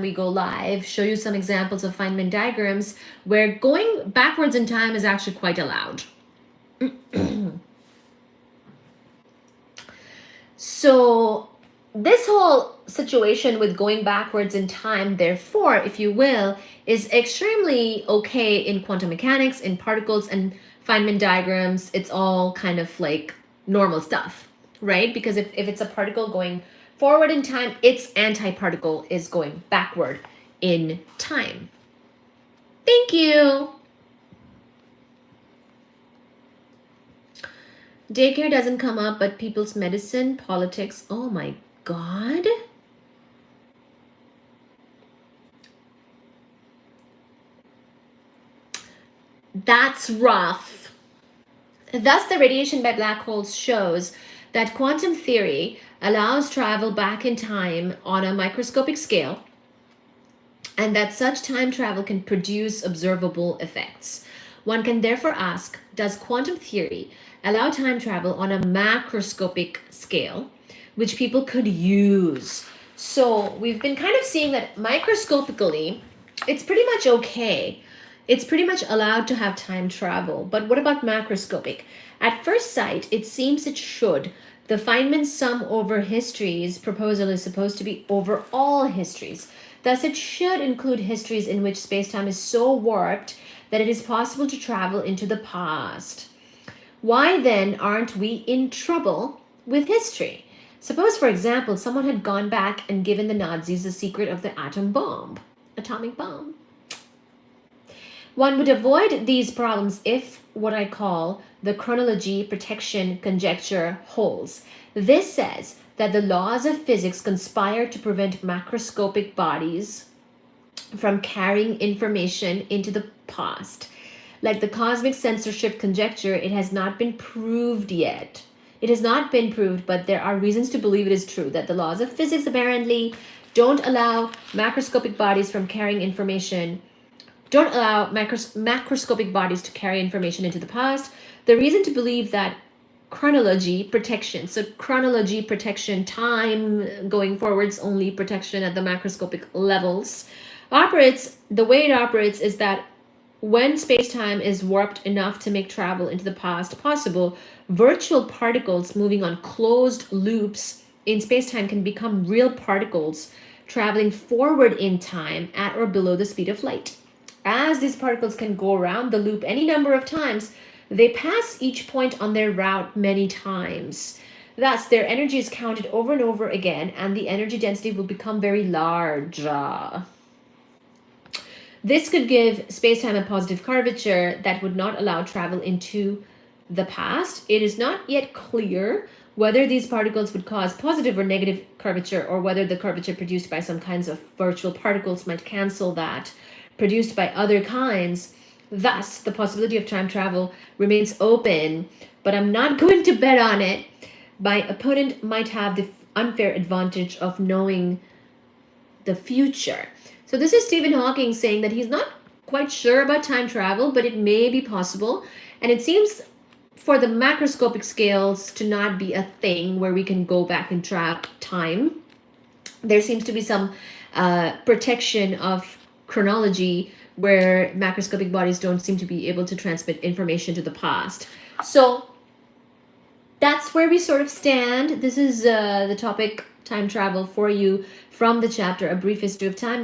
we go live, show you some examples of Feynman diagrams where going backwards in time is actually quite allowed. So this whole situation with going backwards in time, therefore, if you will, is extremely okay in quantum mechanics, in particles and Feynman diagrams. It's all kind of like normal stuff, right? Because if it's a particle going forward in time, its antiparticle is going backward in time. Thank you. Daycare doesn't come up, but people's medicine, politics, oh my God. That's rough. Thus, the radiation by black holes shows that quantum theory allows travel back in time on a microscopic scale, and that such time travel can produce observable effects. One can therefore ask, does quantum theory allow time travel on a macroscopic scale, which people could use? So we've been kind of seeing that microscopically, it's pretty much okay. It's pretty much allowed to have time travel. But what about macroscopic? At first sight, it seems it should. The Feynman sum over histories proposal is supposed to be over all histories. Thus, it should include histories in which spacetime is so warped that it is possible to travel into the past. Why then aren't we in trouble with history? Suppose, for example, someone had gone back and given the Nazis the secret of the atomic bomb. One would avoid these problems if what I call the chronology protection conjecture holds. This says that the laws of physics conspire to prevent macroscopic bodies from carrying information into the past. Like the cosmic censorship conjecture, it has not been proved yet. It has not been proved, but there are reasons to believe it is true that the laws of physics apparently don't allow macroscopic bodies from carrying information, don't allow macroscopic bodies to carry information into the past. The reason to believe that chronology protection, so chronology protection, time going forwards only protection at the macroscopic levels, operates, the way it operates is that when space-time is warped enough to make travel into the past possible, virtual particles moving on closed loops in space-time can become real particles traveling forward in time at or below the speed of light. As these particles can go around the loop any number of times, they pass each point on their route many times. Thus, their energy is counted over and over again, and the energy density will become very large. This could give space-time a positive curvature that would not allow travel into the past. It is not yet clear whether these particles would cause positive or negative curvature, or whether the curvature produced by some kinds of virtual particles might cancel that produced by other kinds. Thus, the possibility of time travel remains open, but I'm not going to bet on it. My opponent might have the unfair advantage of knowing the future. So this is Stephen Hawking saying that he's not quite sure about time travel, but it may be possible. And it seems for the macroscopic scales to not be a thing where we can go back and track time. There seems to be some protection of chronology where macroscopic bodies don't seem to be able to transmit information to the past. So that's where we sort of stand. This is the topic time travel for you from the chapter A Brief History of Time by